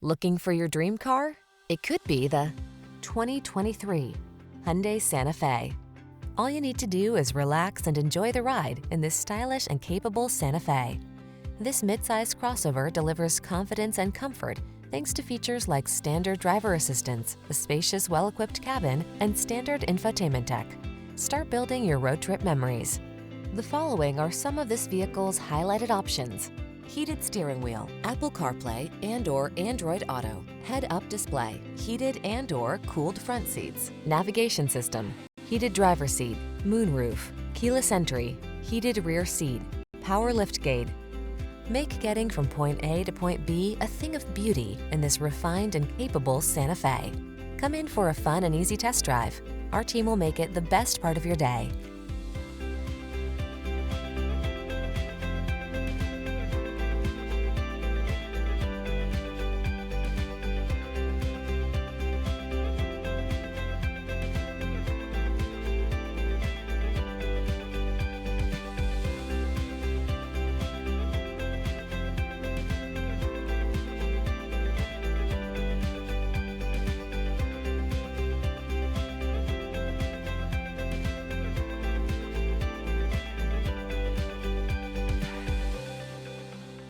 Looking for your dream car? It could be the 2023 Hyundai Santa Fe. All you need to do is relax and enjoy the ride in this stylish and capable Santa Fe. This midsize crossover delivers confidence and comfort thanks to features like standard driver assistance, a spacious, well-equipped cabin, and standard infotainment tech. Start building your road trip memories. The following are some of this vehicle's highlighted options: heated steering wheel, Apple CarPlay and/or Android Auto, head-up display, heated and/or cooled front seats, navigation system, heated driver seat, moonroof, keyless entry, heated rear seat, power liftgate. Make getting from point A to point B a thing of beauty in this refined and capable Santa Fe. Come in for a fun and easy test drive. Our team will make it the best part of your day.